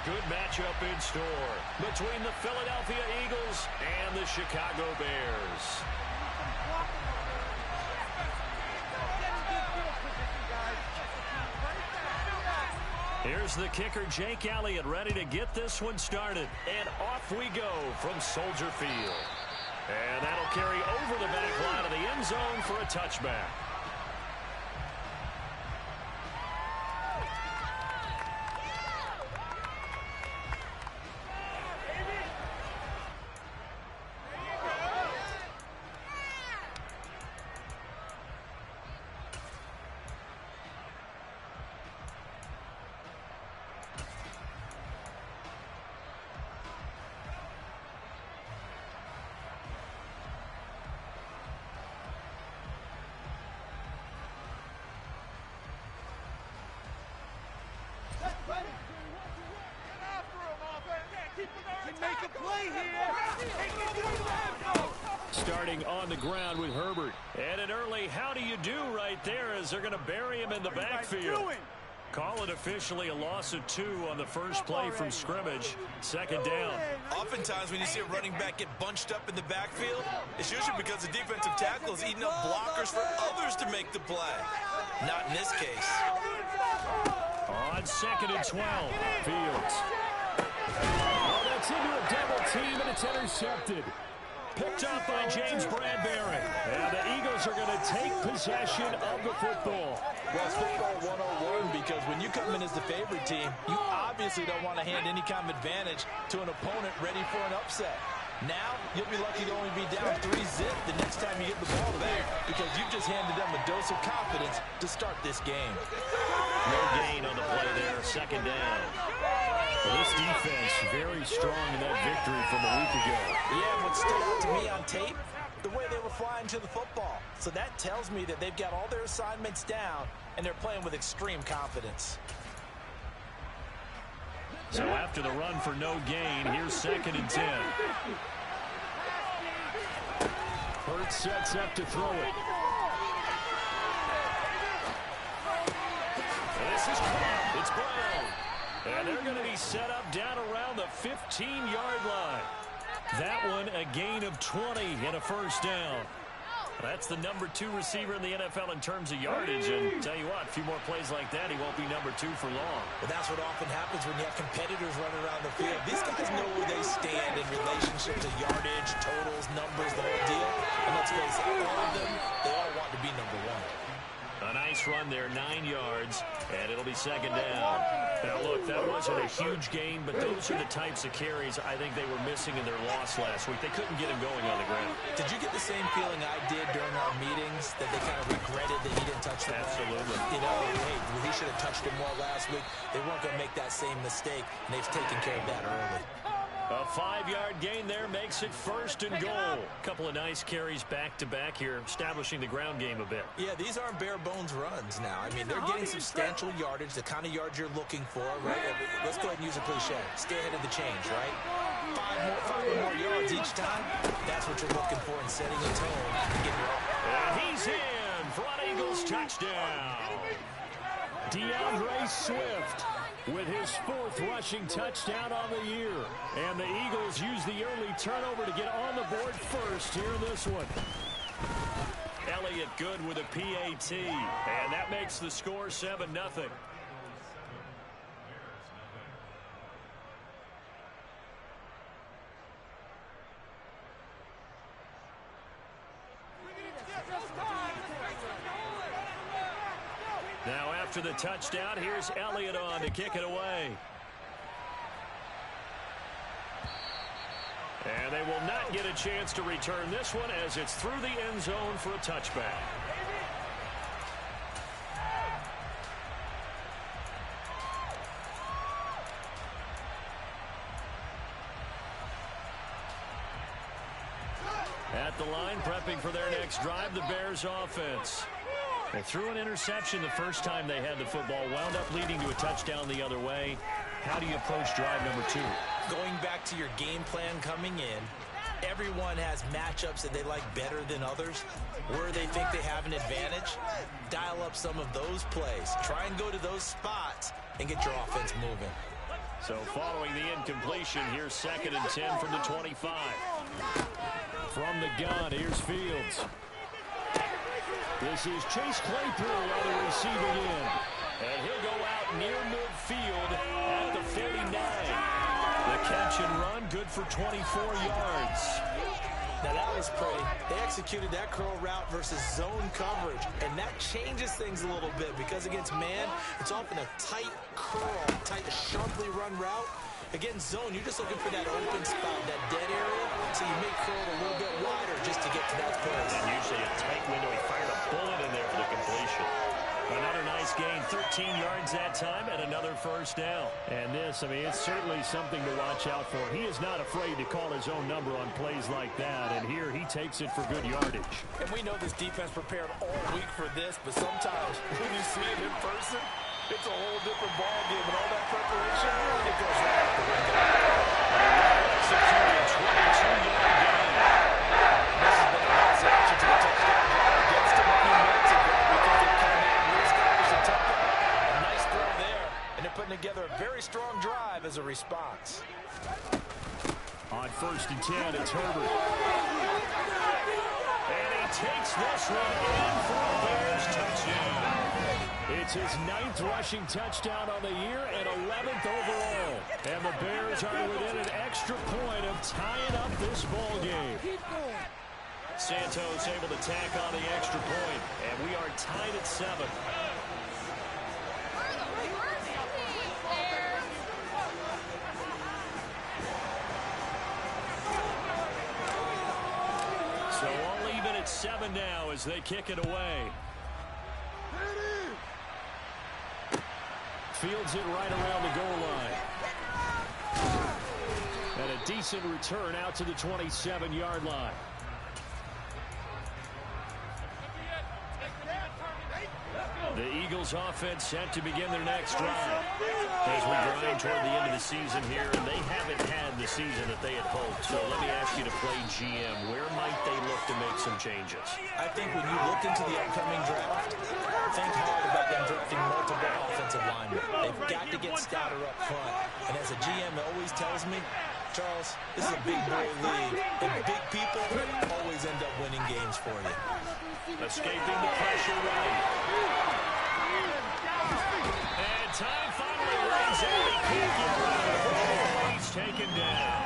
good matchup in store between the Philadelphia Eagles and the Chicago Bears. Here's the kicker, Jake Elliott, ready to get this one started. And off we go from Soldier Field. And that'll carry over the back line of the end zone for a touchback. Starting on the ground with Herbert. And an early how do you do right there as they're going to bury him in the backfield. Call it officially a loss of 2 on the first play from scrimmage. Second down. Oftentimes when you see a running back get bunched up in the backfield, it's usually because the defensive tackle is eating up blockers for others to make the play. Not in this case. On 2nd and 12, Fields. Oh, that's into a double team, and it's intercepted. Picked up by James Bradbury. And the Eagles are going to take possession of the football. Well, it's football 101 because when you come in as the favorite team, you obviously don't want to hand any kind of advantage to an opponent ready for an upset. Now, you'll be lucky to only be down 3-zip the next time you get the ball back because you've just handed them a dose of confidence to start this game. No gain on the play there, second down. Well, this defense very strong in that victory from a week ago. Yeah, what stood out to me on tape, the way they were flying to the football. So that tells me that they've got all their assignments down and they're playing with extreme confidence. So after the run for no gain, here's 2nd and 10. Hurts sets up to throw it. This is caught. It's Brown. And they're going to be set up down around the 15-yard line. That one a gain of 20 and a first down. That's the number 2 receiver in the NFL in terms of yardage. And tell you what, a few more plays like that, he won't be number 2 for long. Well, that's what often happens when you have competitors running around the field. These guys know where they stand in relationship to yardage, totals, numbers, the whole deal. And let's face it, all of them, they all want to be number 1. A nice run there, 9 yards, and it'll be second down. Now, look, that wasn't a huge gain, but those are the types of carries I think they were missing in their loss last week. They couldn't get him going on the ground. Did you get the same feeling I did during our meetings, that they kind of regretted that he didn't touch the ball? Absolutely. You know, hey, he should have touched it more last week. They weren't going to make that same mistake, and they've taken care of that early. A 5-yard gain there makes it first and goal. A couple of nice carries back-to-back here, establishing the ground game a bit. Yeah, these aren't bare-bones runs now. I mean, they're getting substantial yardage, the kind of yards you're looking for, right? Let's go ahead and use a cliche. Stay ahead of the change, right? 5 or more yards each time. That's what you're looking for in setting a tone and getting your offense. And he's in for an Eagles touchdown. DeAndre Swift with his 4th rushing touchdown on the year. And the Eagles use the early turnover to get on the board first here in this one. Elliott good with a PAT. And that makes the score 7-0. Now after the touchdown, here's Elliott on to kick it away. And they will not get a chance to return this one as it's through the end zone for a touchback. At the line, prepping for their next drive, the Bears offense. They threw an interception the first time they had the football, wound up leading to a touchdown the other way. How do you approach drive number 2? Going back to your game plan coming in, everyone has matchups that they like better than others. Where they think they have an advantage, dial up some of those plays. Try and go to those spots and get your offense moving. So following the incompletion, here's 2nd and 10 from the 25. From the gun, here's Fields. This is Chase Claypool on the receiving end. And he'll go out near midfield at the 49. The catch and run, good for 24 yards. Now that was pretty. They executed that curl route versus zone coverage, and that changes things a little bit because against man, it's often a tight curl, tight, sharply run route. Against zone, you're just looking for that open spot, that dead area, so you may curl a little bit wider just to get to that place. And usually a tight window. He fired a bullet in there for the completion. Another nice gain, 13 yards that time, and another first down. And this, I mean, it's certainly something to watch out for. He is not afraid to call his own number on plays like that, and here he takes it for good yardage. And we know this defense prepared all week for this, but sometimes when you see it in person, it's a whole different ballgame, and all that preparation, it goes right out the window. Executed 22-yard gain. This has been a nice action to the touchdown drive against him a few minutes ago because they've come out and reestablished a tempo. A nice throw there, and they're putting together a very strong drive as a response. On 1st and 10, it's Herbert. And he takes this one in for a Bears touchdown. It's his 9th rushing touchdown on the year and 11th overall. And the Bears are within an extra point of tying up this ball game. Santos able to tack on the extra point, and we are tied at 7. So all even at 7 now as they kick it away. Fields it right around the goal line. And a decent return out to the 27-yard line. The Eagles offense set to begin their next drive as we grind toward the end of the season here, and they haven't had the season that they had hoped. So let me ask you to play GM. Where might they look to make some changes? I think when you look into the upcoming draft, think hard about them drafting multiple offensive linemen. They've got to get stouter up front. And as a GM always tells me, Charles, this is a big boy league, and big people always end up winning games for you. Escaping the pressure right. And time finally runs out. He can't get around. He's taken down.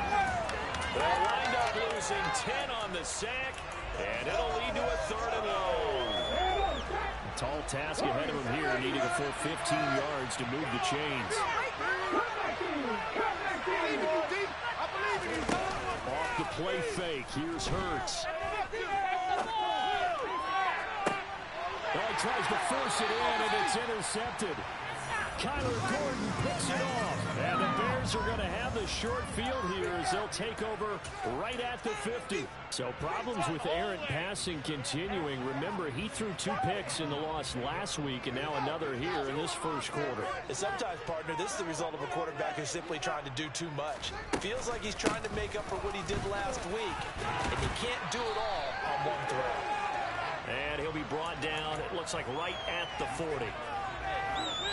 They'll wind up losing 10 on the sack, and it'll lead to a 3rd and long. A tall task ahead of him here, needing a full 15 yards to move the chains. Off the play fake, here's Hurts. He tries to force it in, and it's intercepted. Kyler Gordon picks it off. And the Bears are going to have the short field here as they'll take over right at the 50. So problems with errant passing continuing. Remember, he threw 2 picks in the loss last week, and now another here in this first quarter. And sometimes, partner, this is the result of a quarterback who's simply trying to do too much. Feels like he's trying to make up for what he did last week, and you can't do it all on one throw. And he'll be brought down, it looks like right at the 40.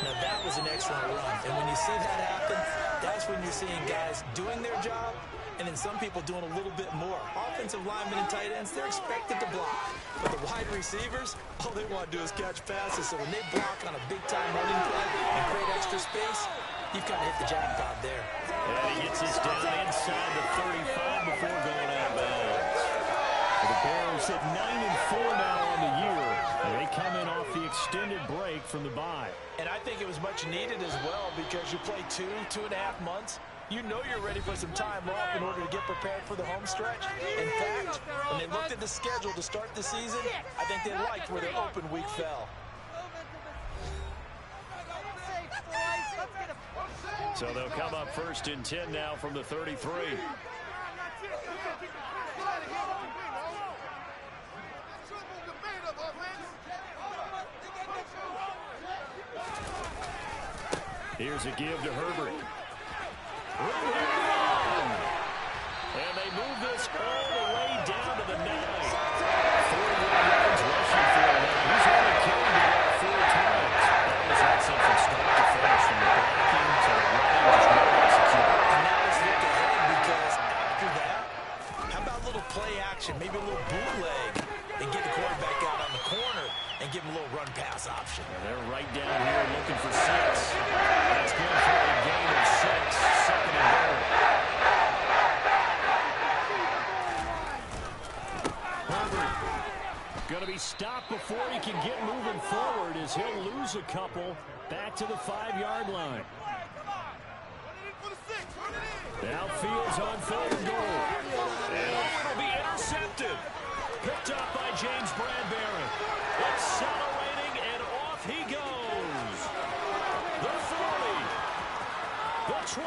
Now that was an excellent run, and when you see that happen, that's when you're seeing guys doing their job, and then some people doing a little bit more. Offensive linemen and tight ends, they're expected to block. But the wide receivers, all they want to do is catch passes, so when they block on a big-time running play and create extra space, you've kind of hit the jackpot there. And he gets us down inside the 35 before going out of bounds. The Bears at 9-4 now on the year. And they come in off the extended break from the bye. And I think it was much needed as well because you play 2.5 months. You know you're ready for some time off in order to get prepared for the home stretch. In fact, when they looked at the schedule to start the season, I think they liked where their open week fell. So they'll come up 1st and 10 now from the 33. Here's a give to Herbert. And they move this all the way down to the 9. 41 yards rushing for him. He's only carried the ball 4 times. That was excellent from start to finish, from the blocking to the running, just no lose a couple. Back to the 5-yard line. Now Fields on third and goal. And it'll be intercepted. Picked up by James Bradbury. Accelerating, and off he goes. The 40. The 20.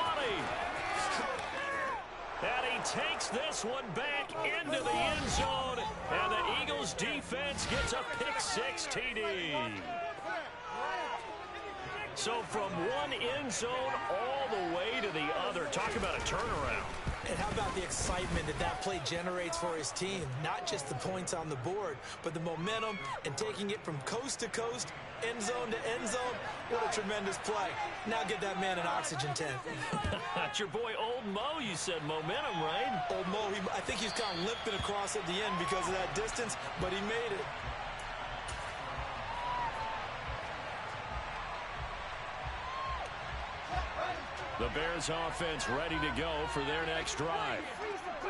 And he takes this one back into the end zone. And the Eagles defense gets a pick-6 TD. So from one end zone all the way to the other. Talk about a turnaround. And how about the excitement that play generates for his team? Not just the points on the board, but the momentum and taking it from coast to coast, end zone to end zone. What a tremendous play. Now get that man an oxygen tank. That's your boy Old Mo. You said momentum, right? Old Mo, I think he's kind of limping across at the end because of that distance, but he made it. The Bears offense ready to go for their next drive.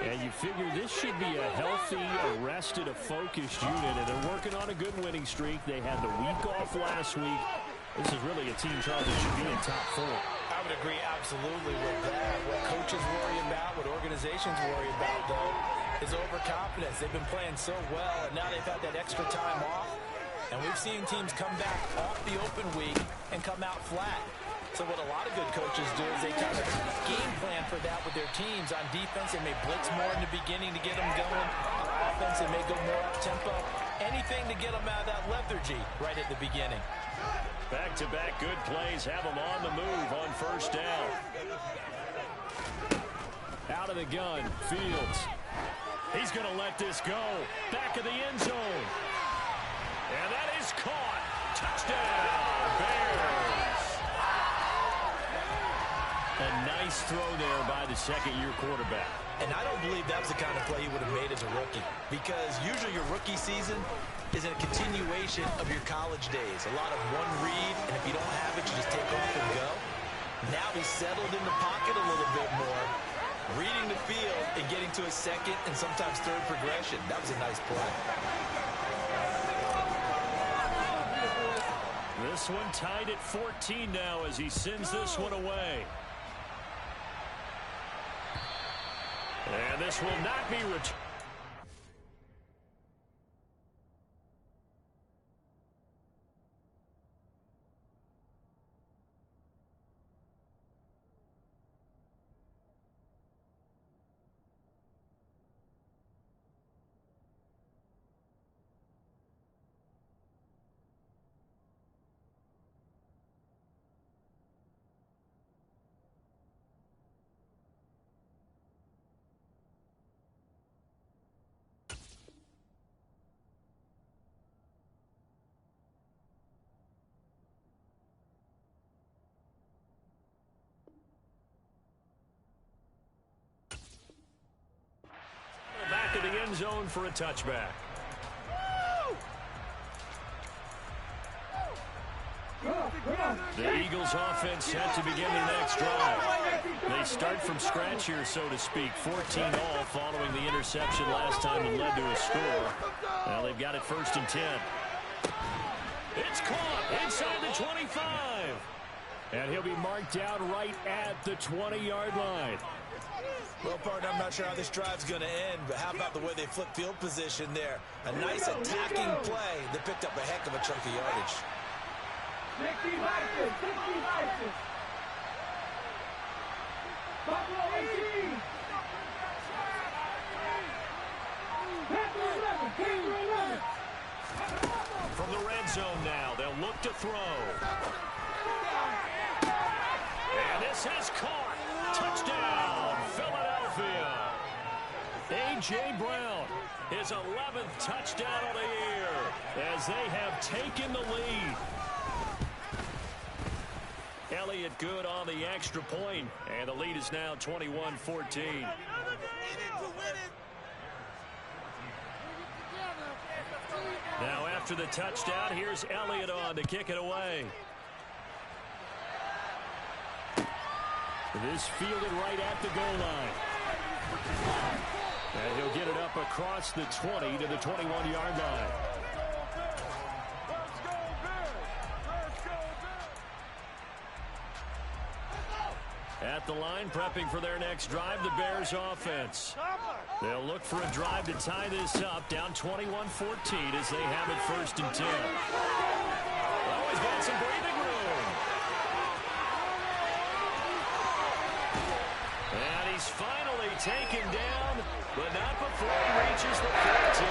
And you figure this should be a healthy, arrested, a focused unit. And they're working on a good winning streak. They had the week off last week. This is really a team, Charles, that should be in top 4. I would agree absolutely with that. What coaches worry about, what organizations worry about, though, is overconfidence. They've been playing so well, and now they've had that extra time off. And we've seen teams come back off the open week and come out flat. So what a lot of good coaches do is they kind of game plan for that with their teams. On defense, they may blitz more in the beginning to get them going. On offense, they may go more up-tempo. Anything to get them out of that lethargy right at the beginning. Back-to-back good plays have them on the move on first down. Out of the gun, Fields. He's going to let this go. Back of the end zone. And that is caught. Touchdown, Bears. A nice throw there by the second-year quarterback. And I don't believe that was the kind of play he would have made as a rookie, because usually your rookie season is a continuation of your college days. A lot of one read, and if you don't have it, you just take off and go. Now he's settled in the pocket a little bit more, reading the field and getting to a second and sometimes third progression. That was a nice play. This one tied at 14 now as he sends this one away. And this will not be returned. Back of the end zone for a touchback. The Eagles offense set to begin their next drive. They start from scratch here, so to speak. 14-all following the interception last time that led to a score. Well, they've got it 1st and 10. It's caught inside the 25. And he'll be marked down right at the 20-yard line. Well, partner, I'm not sure how this drive's going to end, but how about the way they flip field position there? A nice attacking play that picked up a heck of a chunk of yardage. 60 Vikings, 60 Vikings. Buffalo 18. Panther 11, Panther 11. From the red zone now, they'll look to throw. And this has caught. Touchdown, Philadelphia. A.J. Brown, his 11th touchdown of the year as they have taken the lead. Elliott good on the extra point, and the lead is now 21-14. Now after the touchdown, here's Elliott on to kick it away. This fielded right at the goal line. And he'll get it up across the 20 to the 21-yard line. Let's go, Bears! Let's go! At the line, prepping for their next drive, the Bears offense. They'll look for a drive to tie this up, down 21-14 as they have it 1st and 10. Oh, he's got some breathing room. And he's finally taken down, but not before he reaches the 14.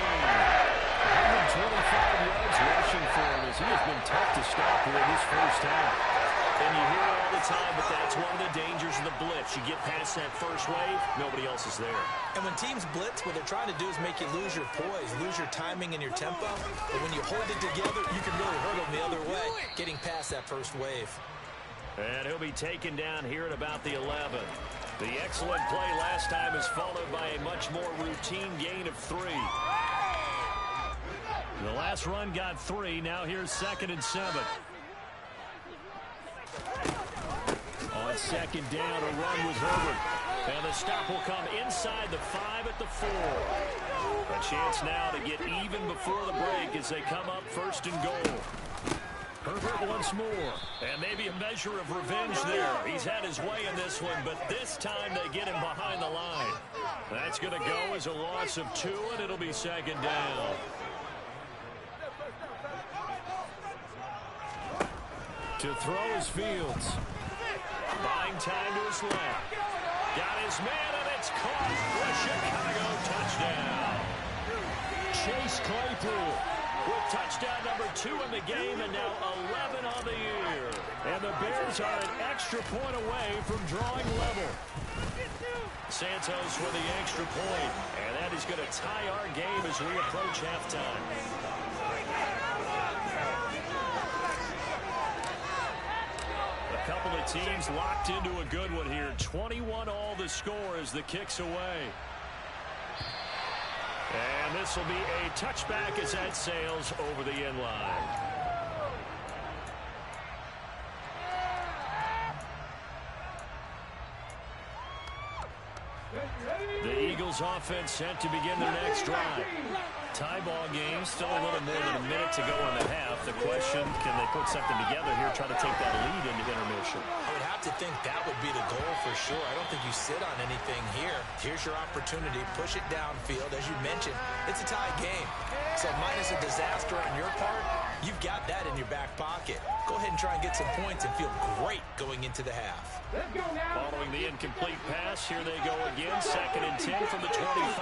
125 yards rushing for him as he has been tough to stop here in this first half. And you hear it all the time, but that's one of the dangers of the blitz. You get past that first wave, nobody else is there. And when teams blitz, what they're trying to do is make you lose your poise, lose your timing and your tempo. But when you hold it together, you can really hurt them the other way, getting past that first wave. And he'll be taken down here at about the 11. The excellent play last time is followed by a much more routine gain of 3. The last run got 3. Now here's 2nd and 7. On 2nd down, a run with Herbert. And the stop will come inside the 5 at the 4. A chance now to get even before the break as they come up 1st and goal. Herbert once more. And maybe a measure of revenge there. He's had his way in this one, but this time they get him behind the line. That's going to go as a loss of 2, and it'll be 2nd down. To throw is Fields. Buying time to his left. Got his man, and it's caught for a Chicago touchdown. Chase Claypool with touchdown number 2 in the game, and now 11 on the year. And the Bears are an extra point away from drawing level. Santos for the extra point, and that is going to tie our game as we approach halftime. A couple of teams locked into a good one here. 21 all the score as the kick's away. And this will be a touchback as that sails over the end line. The Eagles offense set to begin their next drive. Tie ball game, still a little more than a minute to go in the half. The question, can they put something together here, try to take that lead into intermission? I would have to think that would be the goal for sure. I don't think you sit on anything here. Here's your opportunity. Push it downfield. As you mentioned, it's a tie game. So minus a disaster on your part, you've got that in your back pocket. Go ahead and try and get some points and feel great going into the half. Following the incomplete pass, here they go again. 2nd and 10 from the 25.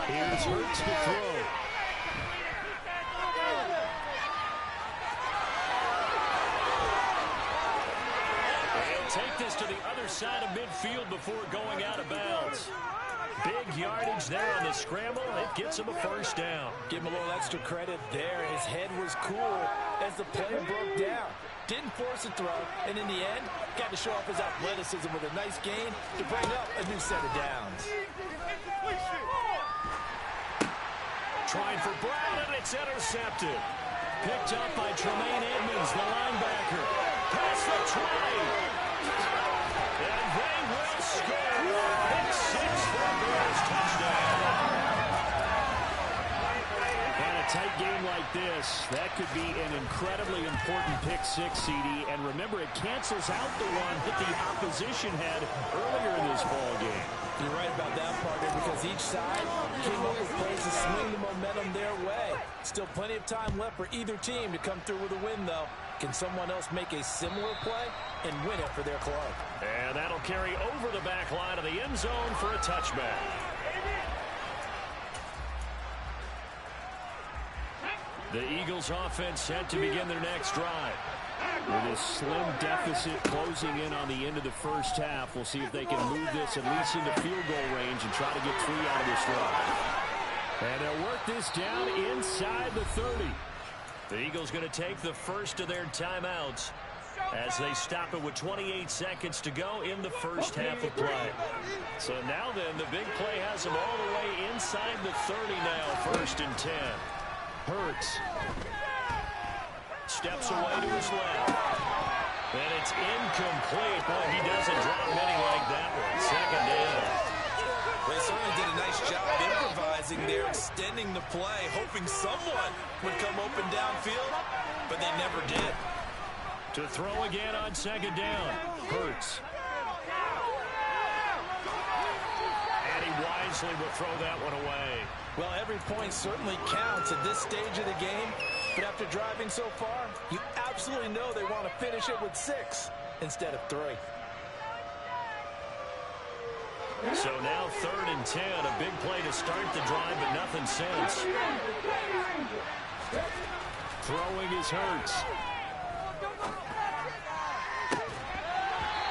Here's Hurts to throw. They'll take this to the other side of midfield before going out of bounds. Big yardage there on the scramble. It gets him a 1st down. Give him a little extra credit there. His head was cool as the play broke down. Didn't force a throw, and in the end, got to show off his athleticism with a nice gain to bring up a new set of downs. Trying for Brown, and it's intercepted. Picked up by Tremaine Edmonds, the linebacker. Past the 20. And they will score. Pick 6 for a Bears touchdown. And a tight game like this, that could be an incredibly important pick 6, CD. And remember, it cancels out the one that the opposition had earlier in this ball game. You're right about that, partner, because each side came up with plays to swing the momentum their way. Still plenty of time left for either team to come through with a win, though. Can someone else make a similar play and win it for their club? And that'll carry over the back line of the end zone for a touchback. The Eagles offense set to begin their next drive. With a slim deficit closing in on the end of the first half, we'll see if they can move this at least into field goal range and try to get 3 out of this drive. And they'll work this down inside the 30. The Eagles going to take the first of their timeouts as they stop it with 28 seconds to go in the first half of play. So now then, the big play has them all the way inside the 30 now, 1st and 10. Hurts. Steps away to his left. And it's incomplete. Boy, he doesn't drop many like that one. 2nd down. They certainly did a nice job improvising there, extending the play, hoping someone would come open downfield, but they never did. To throw again on second down. Hurts. And he wisely will throw that one away. Well, every point certainly counts at this stage of the game. But after driving so far, you absolutely know they want to finish it with 6 instead of 3. So now 3rd and 10. A big play to start the drive, but nothing since. Throwing is Hurts.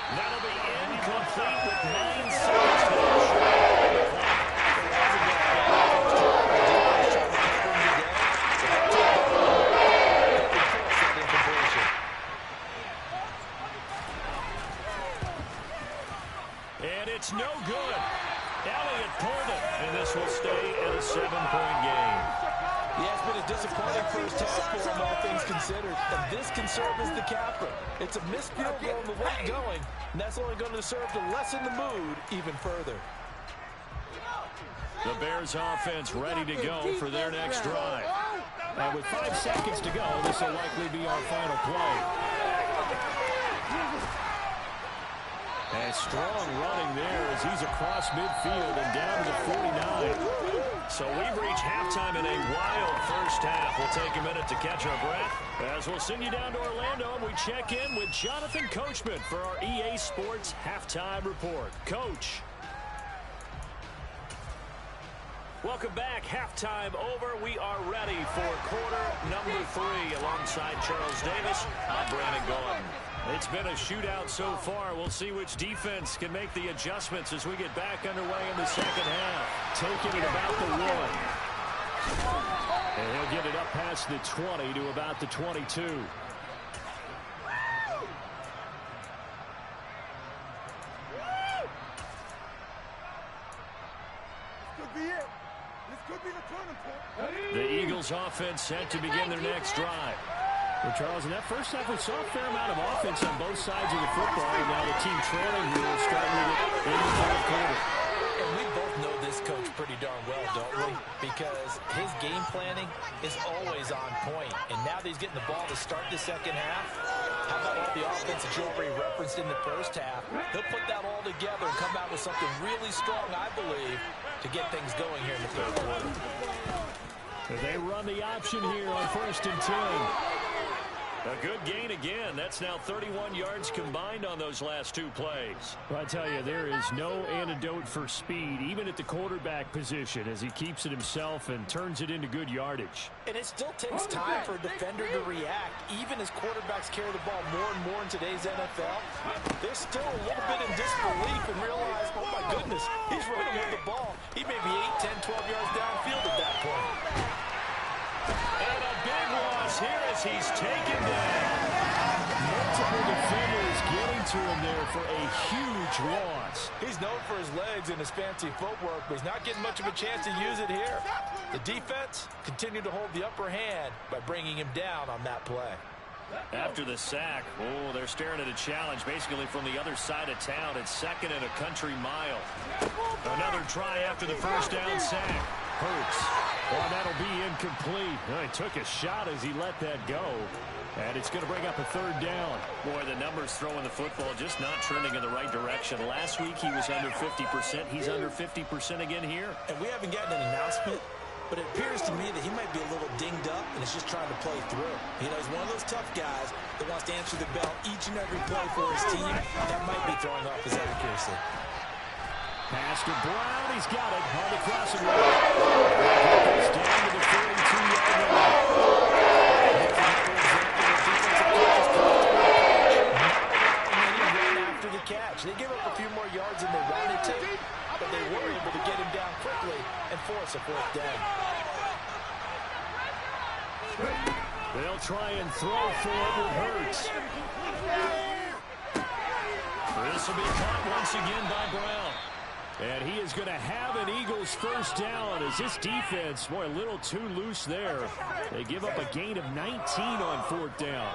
That'll be incomplete with 9 seconds to go. And it's no good. Elliott pulled it, and this will stay at a 7-point game. Yeah, it's been a disappointing first half for him, all things considered. And this can serve as the capper. It's a missed field goal on the way going, and that's only going to serve to lessen the mood even further. The Bears offense ready to go for their next drive. And with 5 seconds to go, this will likely be our final play. And strong running there as he's across midfield and down to the 49. So we've reached halftime in a wild first half. We'll take a minute to catch our breath as we'll send you down to Orlando and we check in with Jonathan Coachman for our EA Sports Halftime Report. Coach. Welcome back. Halftime over. We are ready for quarter number 3 alongside Charles Davis. I'm Brandon Gaudin. It's been a shootout so far. We'll see which defense can make the adjustments as we get back underway in the second half. Taking it about the 1. And he'll get it up past the 20 to about the 22. The Eagles offense set to begin their next drive. Well, Charles, in that first half, we saw a fair amount of offense on both sides of the football, and now the team trailing here is starting with it in the third quarter. And we both know this coach pretty darn well, don't we? Because his game planning is always on point. And now that he's getting the ball to start the second half, how about all the offense that you already referenced in the first half? He'll put that all together and come out with something really strong, I believe, to get things going here in the third quarter. They run the option here on 1st and 10. A good gain again. That's now 31 yards combined on those last 2 plays. Well, I tell you, there is no antidote for speed, even at the quarterback position, as he keeps it himself and turns it into good yardage. And it still takes time for a defender to react, even as quarterbacks carry the ball more and more in today's NFL. They're still a little bit in disbelief and realize, oh my goodness, he's running with the ball. He may be 8, 10, 12 yards downfield at that point. And a big loss here as he's taken down. Multiple defenders getting to him there for a huge loss. He's known for his legs and his fancy footwork, but he's not getting much of a chance to use it here. The defense continued to hold the upper hand by bringing him down on that play. After the sack, oh, they're staring at a challenge basically from the other side of town. It's 2nd and a country mile. Another try after the first down sack. Hurts. Well, that'll be incomplete. Well, he took a shot as he let that go. And it's going to bring up a 3rd down. Boy, the numbers throwing the football just not trending in the right direction. Last week he was under 50%. He's under 50% again here. And we haven't gotten an announcement, but it appears to me that he might be a little dinged up and is just trying to play through. You know, he's one of those tough guys that wants to answer the bell each and every play for his team. That might be throwing off his accuracy. Pass to Brown. He's got it on the crossing route. Goes down to the 42-yard line. After the catch, they gave up a few more yards than they wanted to, but they were able to get him down quickly and force a 4th down. They'll try and throw for it with Hurts. This will be caught once again by Brown. And he is going to have an Eagles first down as this defense, boy, a little too loose there. They give up a gain of 19 on 4th down.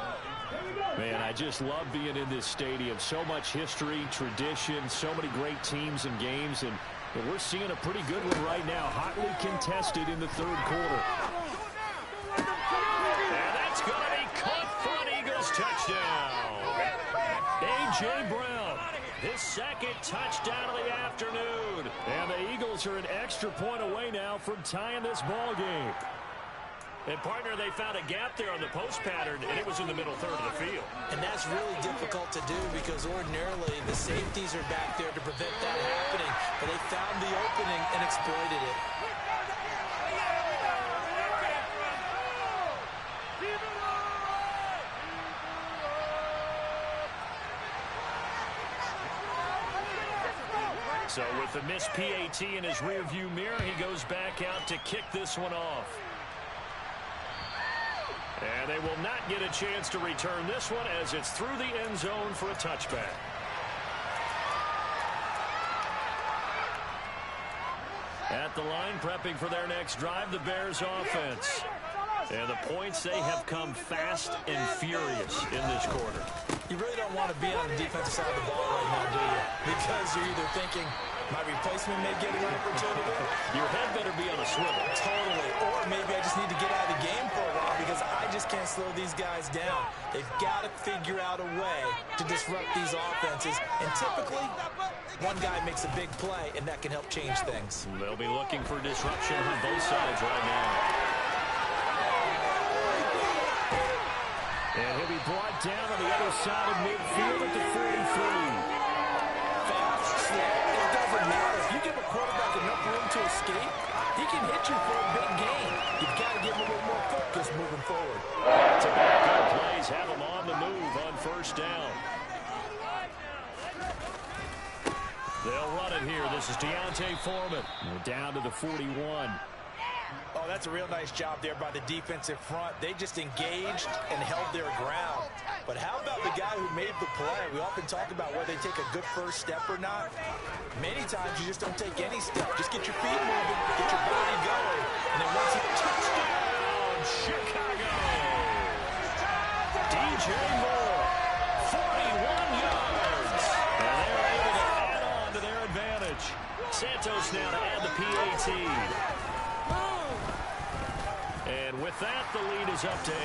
Man, I just love being in this stadium. So much history, tradition, so many great teams and games. And we're seeing a pretty good one right now, hotly contested in the 3rd quarter. And that's going to be caught for an Eagles touchdown. A.J. Brown, his second touchdown of the afternoon. And the Eagles are an extra point away now from tying this ball game. And, partner, they found a gap there on the post pattern, and it was in the middle third of the field. And that's really difficult to do because ordinarily the safeties are back there to prevent that happening. But they found the opening and exploited it. So with the missed PAT in his rearview mirror, he goes back out to kick this one off. And they will not get a chance to return this one as it's through the end zone for a touchback. At the line, prepping for their next drive, the Bears offense. And the points, they have come fast and furious in this quarter. You really don't want to be on the defensive side of the ball right now, do you? Because you're either thinking, my replacement may get an opportunity. Your head better be on a swivel. Totally. Or maybe I just need to get out of the game for a while because I just can't slow these guys down. They've got to figure out a way to disrupt these offenses. And typically, one guy makes a big play, and that can help change things. They'll be looking for disruption on both sides right now. And he'll be brought down on the other side of midfield at the 43. Fast, slow, it doesn't matter. If you give a quarterback enough room to escape, he can hit you for a big gain. You've got to give him a little more focus moving forward. Good plays have him on the move on first down. They'll run it here. This is Deontay Foreman. We're down to the 41. Oh, that's a real nice job there by the defensive front. They just engaged and held their ground. But how about the guy who made the play? We often talk about whether they take a good first step or not. Many times you just don't take any step. Just get your feet moving, get your body going. And then once you touchdown, Chicago! DJ Moore, 41 yards. And they're able to add on to their advantage. Santos now to add the PAT. And with that, the lead is up to 8.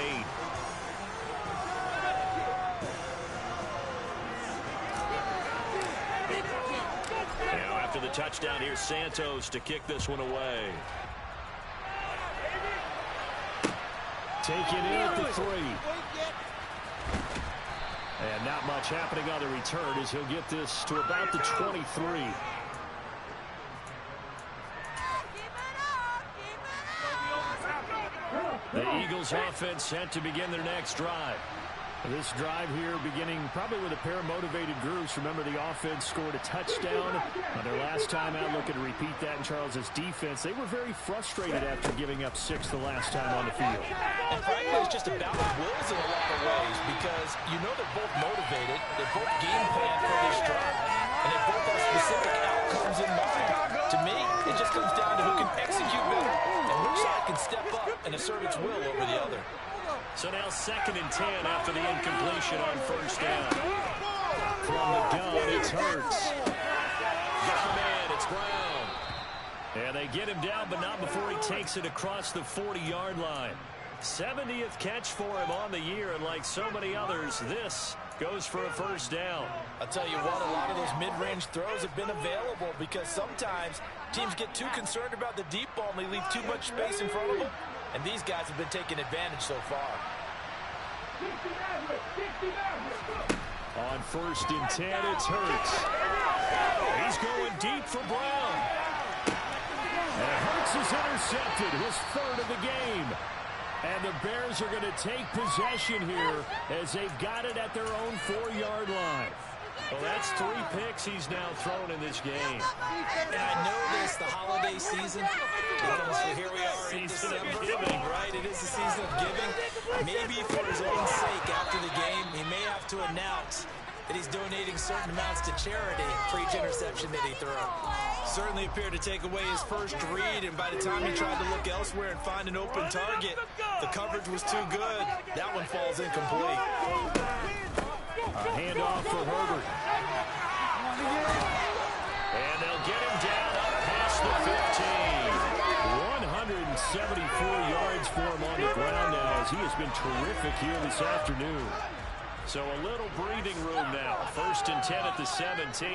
Now after the touchdown, here's Santos to kick this one away. Taken in at the 3. And not much happening on the return as he'll get this to about the 23. The Eagles offense set to begin their next drive. This drive here beginning probably with a pair of motivated groups. Remember, the offense scored a touchdown on their last time out. Looking to repeat that in Charles's defense. They were very frustrated after giving up 6 the last time on the field. And frankly, it's just a battle of wills in a lot of ways because you know they're both motivated. They're both game planned for this drive. And they both have specific outcomes in mind. To me, it just comes down to who can execute better and which side can step up and assert its will over the other. So now 2nd and 10 after the incompletion on first down. From the gun, it's Hurts. Got the man, it's Brown. And they get him down, but not before he takes it across the 40-yard line. 70th catch for him on the year, and like so many others, this goes for a first down. I'll tell you what, a lot of those mid-range throws have been available because sometimes teams get too concerned about the deep ball and they leave too much space in front of them. And these guys have been taking advantage so far. On 1st and 10, it's Hurts. He's going deep for Brown. And Hurts is intercepted, his 3rd of the game. And the Bears are going to take possession here as they've got it at their own 4-yard line. Well, that's 3 picks he's now thrown in this game. And I know this, the holiday season, because here we are in December, right? It is the season of giving. Maybe for his own sake after the game, he may have to announce that he's donating certain amounts to charity for each interception that he threw. Certainly appeared to take away his first read, and by the time he tried to look elsewhere and find an open target, the coverage was too good. That one falls incomplete. A handoff for Herbert. And they'll get him down up past the 15. 174 yards for him on the ground now as he has been terrific here this afternoon. So a little breathing room now. 1st and 10 at the 17.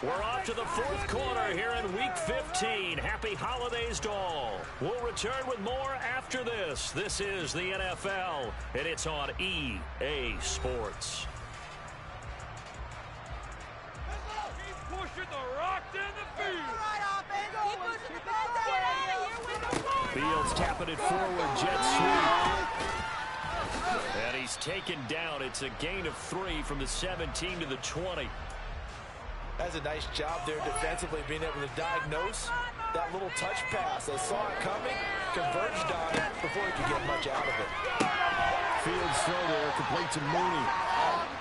We're off to the 4th quarter here in Week 15. Happy holidays to all. We'll return with more after this. This is the NFL, and it's on EA Sports. Keep pushing the rock in the field. Keep pushing the ball. Get out of here with the ball. Fields tapping it forward, jet sweep. And he's taken down. It's a gain of 3 from the 17 to the 20. That's a nice job there defensively, being able to diagnose that little touch pass. They saw it coming, converged on it before he could get much out of it. Fields throw there, complete to Mooney.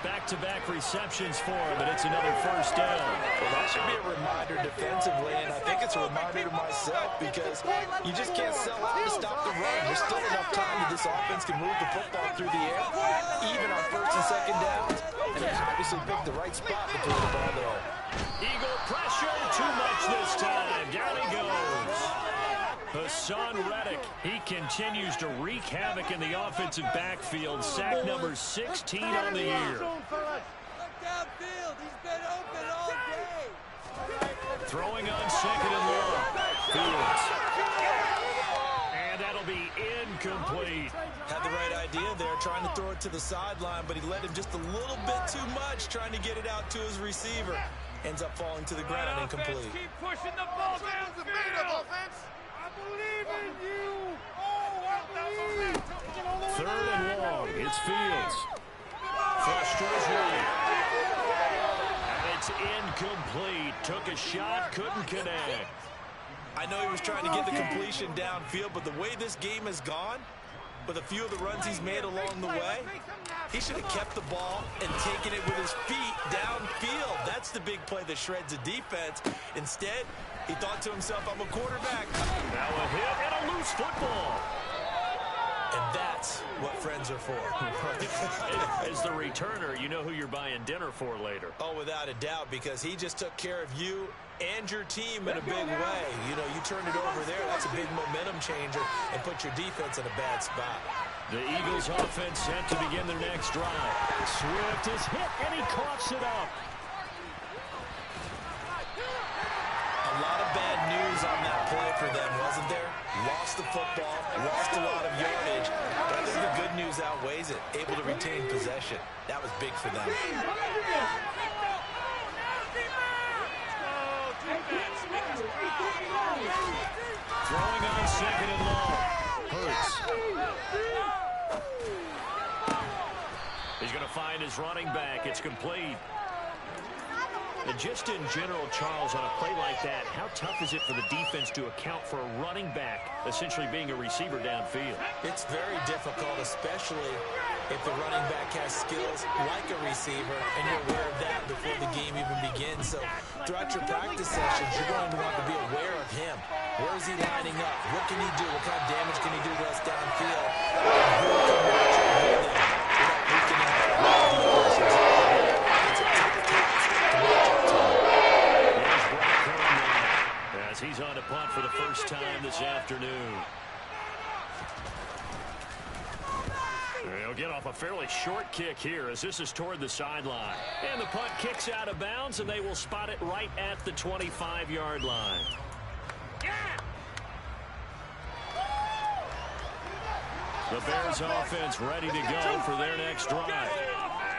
Back-to-back receptions for him, and it's another 1st down. Well, that should be a reminder defensively, and I think it's a reminder to myself because you just can't sell out to stop the run. There's still enough time that this offense can move the football through the air, even on 1st and 2nd downs, and they obviously picked the right spot to throw the ball there. Eagle pressure, too much this time. Down he goes. Hassan Reddick, he continues to wreak havoc in the offensive backfield. Sack number 16 on the year. Downfield. He's been open all day. Throwing on 2nd and long. Fields. And that'll be incomplete. Had the right idea there, trying to throw it to the sideline, but he let him just a little bit too much, trying to get it out to his receiver. Ends up falling to the ground incomplete. Keep pushing the ball downfield. I believe in you. Oh, I believe. 3rd and long. It's Fields. Flush to his right. And it's incomplete. Took a shot, couldn't connect. I know he was trying to get the completion downfield, but the way this game has gone, with a few of the runs he's made along the way, he should have kept the ball and taken it with his feet downfield. That's the big play that shreds a defense. Instead, he thought to himself, I'm a quarterback. Now a hit and a loose football. And that's what friends are for. As the returner, you know who you're buying dinner for later. Oh, without a doubt, because he just took care of you and your team in a big way. You know, you turned it over there. That's a big momentum changer and put your defense in a bad spot. The Eagles offense set to begin their next drive. Swift is hit, and he coughs it up. A lot of bad news on that play for them, wasn't there? Lost the football, lost a lot of yardage. But I think the good news outweighs it. Able to retain possession. That was big for them. Throwing on 2nd and long. Hurts. He's going to find his running back. It's complete. And just in general, Charles, on a play like that, how tough is it for the defense to account for a running back essentially being a receiver downfield? It's very difficult, especially if the running back has skills like a receiver, and you're aware of that before the game even begins. So throughout your practice sessions, you're going to want to be aware of him. Where is he lining up? What can he do? What kind of damage can he do to us downfield? And who can match up with him without weakening our defenses? It's a tough task to match up to. Here's Brock Purdy as he's on to punt for the first time this afternoon. He'll get off a fairly short kick here as this is toward the sideline. And the punt kicks out of bounds, and they will spot it right at the 25-yard line. The Bears offense ready to go for their next drive.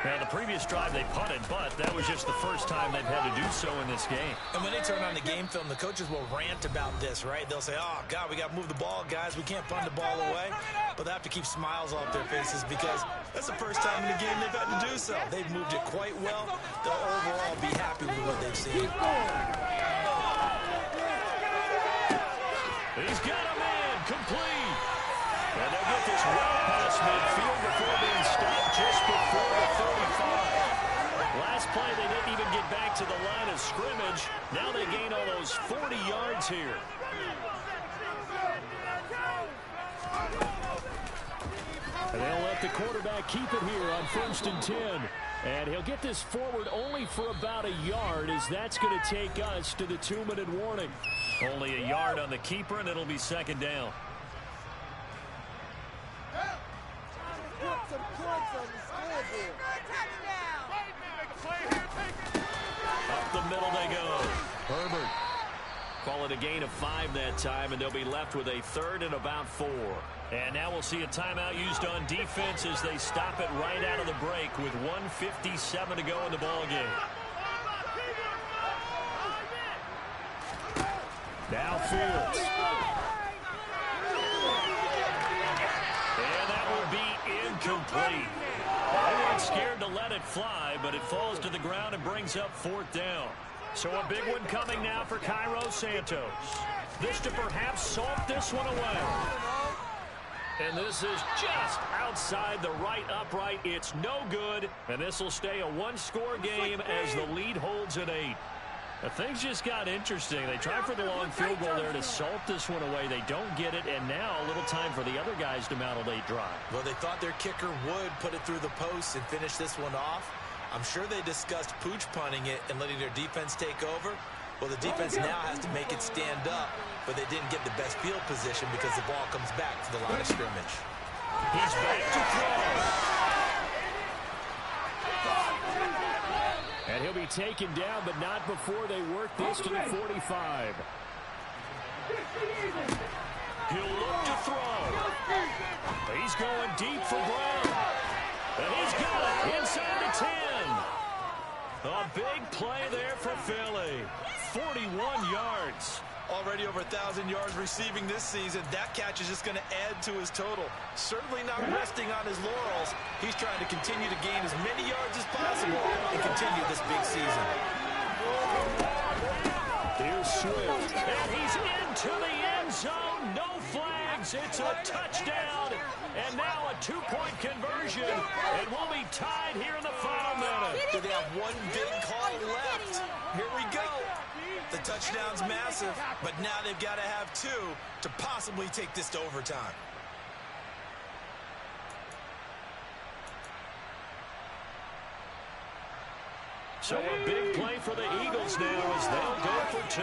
Now, the previous drive they punted, but that was just the first time they've had to do so in this game. And when they turn on the game film, the coaches will rant about this, right? They'll say, oh, God, we got to move the ball, guys. We can't punt the ball away. But they have to keep smiles off their faces because that's the first time in the game they've had to do so. They've moved it quite well. They'll overall be happy with what they've seen. He's got a man complete. And they'll get this well past midfield before being stopped just before the 35. Last play, they didn't even get back to the line of scrimmage. Now they gain almost 40 yards here. And they'll let the quarterback keep it here on 1st and 10. And he'll get this forward only for about a yard, as that's going to take us to the 2-minute warning. Only a yard on the keeper, and it'll be second down. Up the middle they go. Herbert. Call it a gain of 5 that time, and they'll be left with a third and about 4. And now we'll see a timeout used on defense as they stop it right out of the break with 1:57 to go in the ball game. Now Fields. And that will be incomplete. They weren't scared to let it fly, but it falls to the ground and brings up 4th down. So a big one coming now for Cairo Santos. This to perhaps salt this one away. And this is just outside the right upright. It's no good. And this will stay a one-score game as the lead holds at 8. But things just got interesting. They tried for the long field goal there to salt this one away. They don't get it, and now a little time for the other guys to mount a late drive. Well, they thought their kicker would put it through the post and finish this one off. I'm sure they discussed pooch punting it and letting their defense take over. Well, the defense now has to make it stand up, but they didn't get the best field position because the ball comes back to the line of scrimmage. He's back to throw. And he'll be taken down, but not before they work this to the 45. He'll look to throw. He's going deep for Brown. And he's got it inside the 10. A big play there for Philly. 41 yards. Already over 1,000 yards receiving this season. That catch is just going to add to his total. Certainly not resting on his laurels. He's trying to continue to gain as many yards as possible and continue this big season. Here's Swift. And he's into the end zone. No flags. It's a touchdown. And now a 2-point conversion. And we'll be tied here in the final minute. Do they have one big call left? Here we go. The touchdown's massive, but now they've got to have 2 to possibly take this to overtime. So a big play for the Eagles now as they'll go for 2.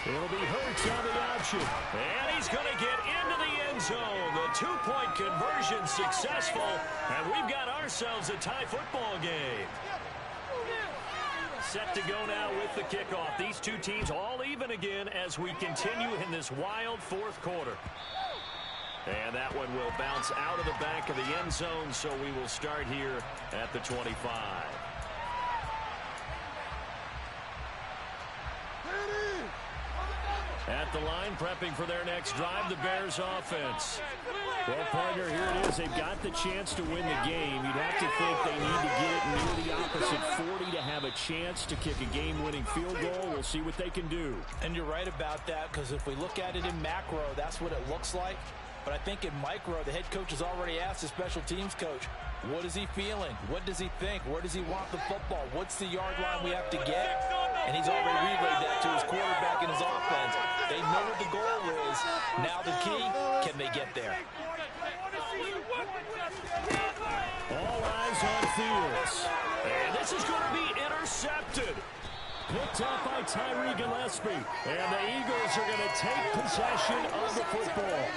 It'll be Hurts on the option. And he's going to get into the end zone. The 2-point conversion successful. And we've got ourselves a tie football game. Set to go now with the kickoff. These two teams all even again as we continue in this wild 4th quarter. And that one will bounce out of the back of the end zone, so we will start here at the 25. At the line, prepping for their next drive, the Bears offense. Well, partner, here it is. They've got the chance to win the game. You'd have to think they need to get it near the opposite 40 to have a chance to kick a game-winning field goal. We'll see what they can do. And you're right about that, because if we look at it in macro, that's what it looks like. But I think in micro, the head coach has already asked the special teams coach, what is he feeling? What does he think? Where does he want the football? What's the yard line we have to get? And he's already relayed that to his quarterback and his offense. They know what the goal is. Now the key, can they get there? All eyes on Fields. And this is going to be intercepted. Picked up by Tyree Gillespie. And the Eagles are going to take possession of the football.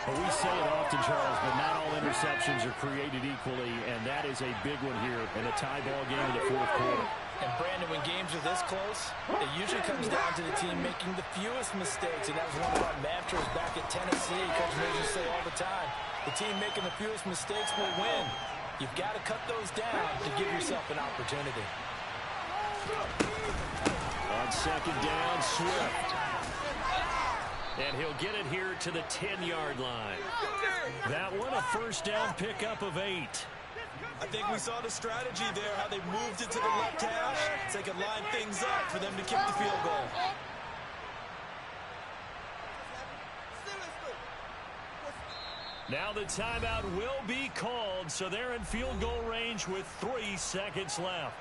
Well, we say it often, Charles, but not all interceptions are created equally, and that is a big one here in a tie ball game in the 4th quarter. And, Brandon, when games are this close, it usually comes down to the team making the fewest mistakes, and that was one of our mantras back at Tennessee. Coach Major say all the time, the team making the fewest mistakes will win. You've got to cut those down to give yourself an opportunity. On second down, Swift. And he'll get it here to the 10-yard line. That one, a first down pickup of 8. I think we saw the strategy there, how they moved it to the left hash so they could line things up for them to kick the field goal. Now the timeout will be called, so they're in field goal range with 3 seconds left.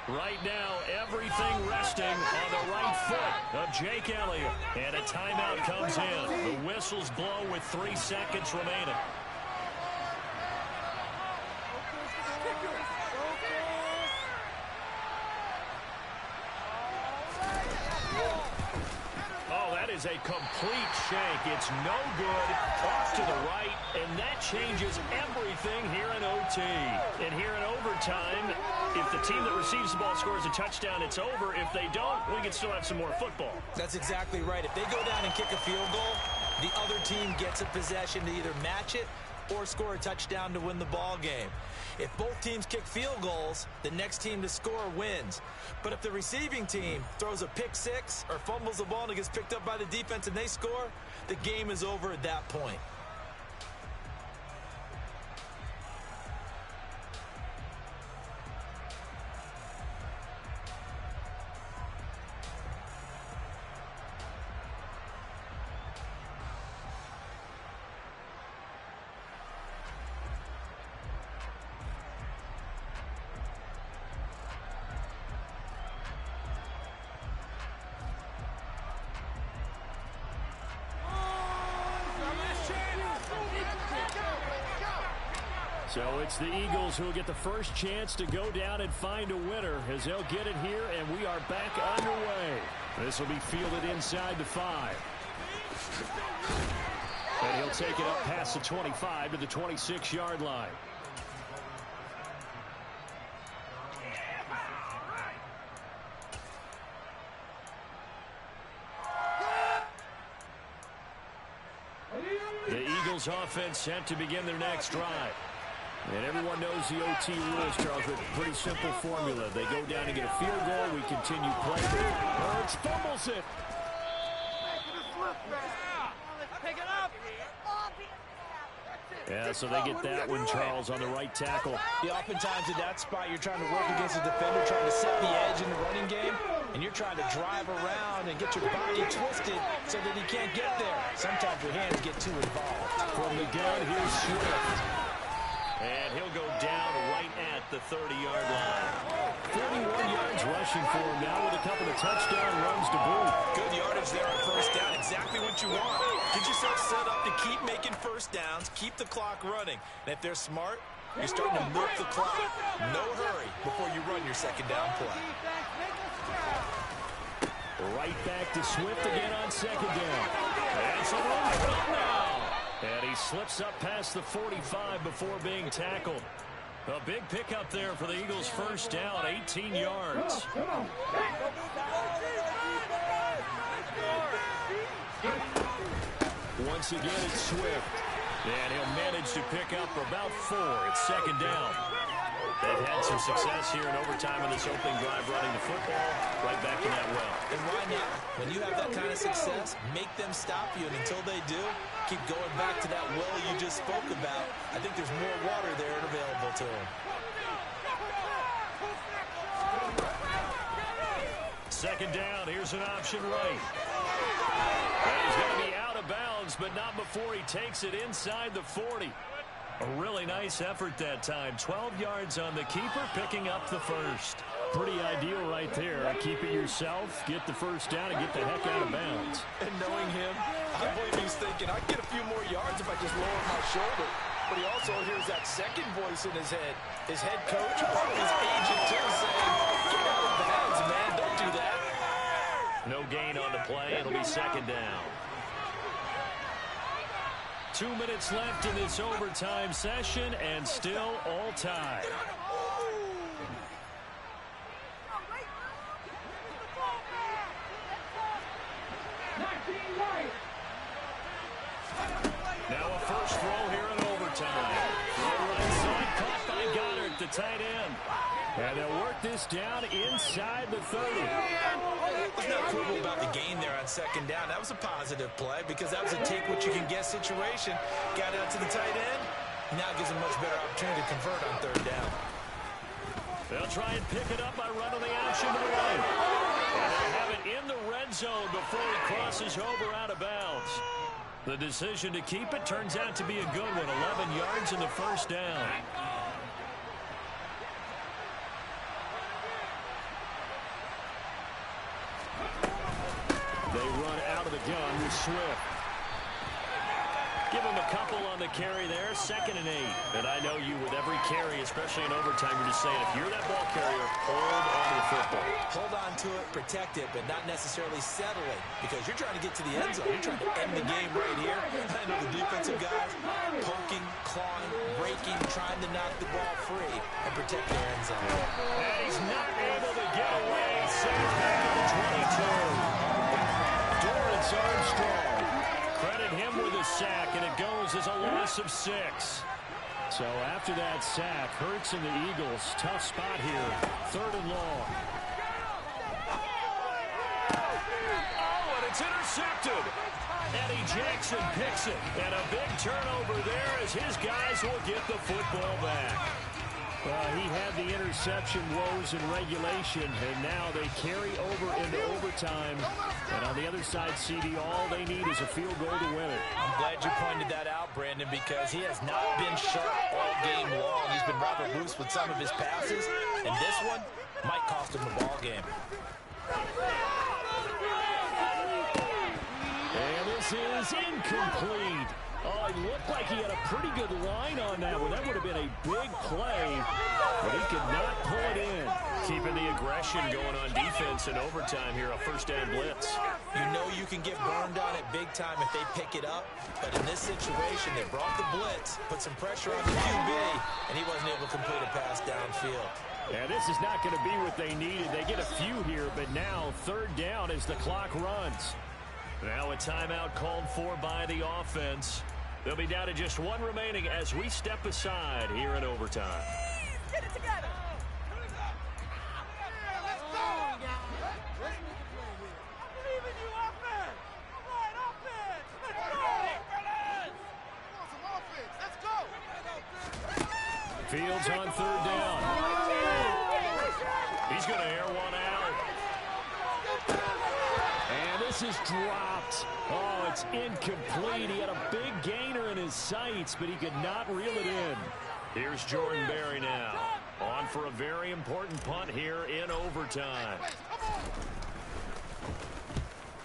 Right now, everything resting on the right foot of Jake Elliott. And a timeout comes in. The whistles blow with 3 seconds remaining. is a complete shank. It's no good, off to the right, and that changes everything here in OT. And here in overtime, if the team that receives the ball scores a touchdown, it's over. If they don't, we can still have some more football. That's exactly right. If they go down and kick a field goal, the other team gets a possession to either match it or score a touchdown to win the ball game. If both teams kick field goals, the next team to score wins. But if the receiving team throws a pick six or fumbles the ball and it gets picked up by the defense and they score, the game is over at that point. So it's the Eagles who will get the first chance to go down and find a winner as they'll get it here, and we are back underway. This will be fielded inside the 5. And he'll take it up past the 25 to the 26-yard line. The Eagles offense set to begin their next drive. And everyone knows the OT rules, Charles, with a pretty simple formula. They go down and get a field goal. We continue playing. Hurts fumbles it. Yeah, so they get that one, Charles, on the right tackle. Yeah, oftentimes at that spot, you're trying to work against a defender, trying to set the edge in the running game, and you're trying to drive around and get your body twisted so that he can't get there. Sometimes your hands get too involved. From the gun, here's Swift. And he'll go down right at the 30-yard line. 41 yards rushing for him now with a couple of touchdown runs to boot. Good yardage there on first down. Exactly what you want. Get yourself set up to keep making first downs, keep the clock running. And if they're smart, you're starting to milk the clock. No hurry before you run your second down play. Right back to Swift again on second down. And some room to run now. And he slips up past the 45 before being tackled. A big pickup there for the Eagles' first down, 18 yards. Once again, it's Swift. And he'll manage to pick up about 4. It's second down. They've had some success here in overtime in this opening drive running the football right back in that well. And why not? When you have that kind of success, make them stop you. And until they do, keep going back to that well you just spoke about. I think there's more water there and available to them. Second down, here's an option right. And he's going to be out of bounds, but not before he takes it inside the 40. A really nice effort that time. 12 yards on the keeper, picking up the first. Pretty ideal right there. Keep it yourself, get the first down, and get the heck out of bounds. And knowing him, I believe he's thinking, I can get a few more yards if I just lower my shoulder. But he also hears that second voice in his head. His head coach, probably his agent too, saying, get out of bounds, man, don't do that. No gain on the play. It'll be second down. 2 minutes left in this overtime session, and still all tied. Now a first throw here in overtime. Right side, caught by Goddard, the tight end. And they'll work this down inside the 30. There's no quibble about the gain there on second down. That was a positive play because that was a take-what-you-can-get situation. Got it out to the tight end. Now gives him a much better opportunity to convert on third down. They'll try and pick it up by running the option to the right. And they'll have it in the red zone before he crosses over out of bounds. The decision to keep it turns out to be a good one. 11 yards in the first down. They run out of the gun with Swift. Give him a couple on the carry there, 2nd and 8. And I know you with every carry, especially in overtime, you're just saying, if you're that ball carrier, hold on to the football. Hold on to it, protect it, but not necessarily settle it, because you're trying to get to the end zone. You're trying to end the game right here. I know the defensive guys poking, clawing, breaking, trying to knock the ball free and protect their end zone. And he's not able to get away. Sacked back at the 22. Dorrance Armstrong. Credit him with a sack, and it goes as a loss of 6. So after that sack, Hurts and the Eagles, tough spot here. 3rd and long. Oh, and it's intercepted. Eddie Jackson picks it. And a big turnover there as his guys will get the football back. He had the interception woes in regulation, and now they carry over into overtime. And on the other side, CD, all they need is a field goal to win it. I'm glad you pointed that out, Brandon, because he has not been sharp all game long. He's been rather loose with some of his passes, and this one might cost him the ball game. And this is incomplete. Oh, it looked like he had a pretty good line on that one. That would have been a big play, but he could not pull it in. Keeping the aggression going on defense in overtime here, a first down blitz. You know you can get burned on it big time if they pick it up, but in this situation, they brought the blitz, put some pressure on the QB, and he wasn't able to complete a pass downfield. Yeah, this is not going to be what they needed. They get a few here, but now 3rd down as the clock runs. Now a timeout called for by the offense. They'll be down to just 1 remaining as we step aside here in overtime. Get it together. Let's go! I believe in you, offense! All right, offense! Let's go! Come on, some offense! Let's go! Fields on 3rd down. He's going to air one out. And this is dropped. Oh, it's incomplete. He had a big gainer in his sights, but he could not reel it in. Here's Jordan Berry now. On for a very important punt here in overtime.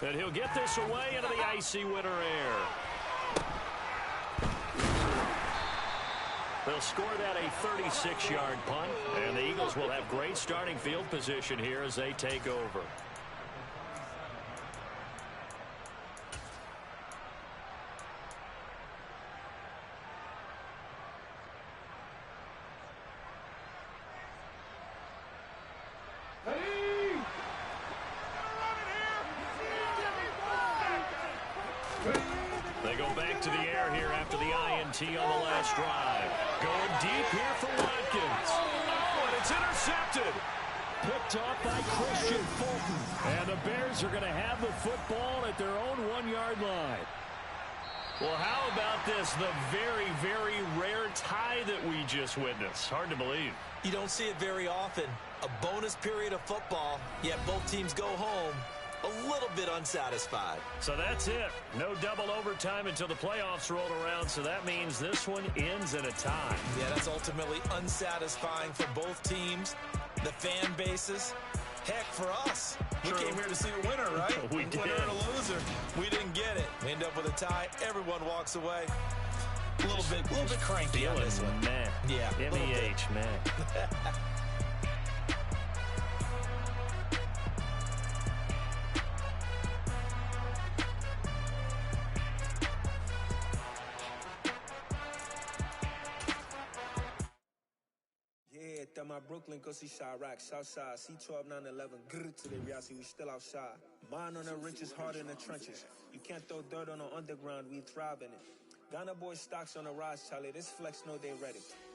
And he'll get this away into the icy winter air. They'll score that a 36-yard punt, and the Eagles will have great starting field position here as they take over. They go back to the air here after the INT on the last drive. Going deep here for Watkins. Oh, and it's intercepted. Picked off by Christian Fulton. And the Bears are going to have the football at their own 1-yard line. Well, how about this? The very, very rare tie that we just witnessed. Hard to believe. You don't see it very often. A bonus period of football, yet both teams go home a little bit unsatisfied. So that's it. No double overtime until the playoffs roll around, so that means this one ends in a tie. Yeah, that's ultimately unsatisfying for both teams, the fan bases. Heck, for us. We came here to see a winner, right? We did. Winner and a loser. We didn't get it. We end up with a tie. Everyone walks away. A little bit cranky on this one. Man. Yeah. MEH, man. My Brooklyn, go see Chirac, Southside, C12, 911, grrr to the reality, we still outside. Mine on the riches, hard in the trenches. You can't throw dirt on the underground, we thrive in it. Ghana boy stocks on the rise, Charlie, this flex know they ready.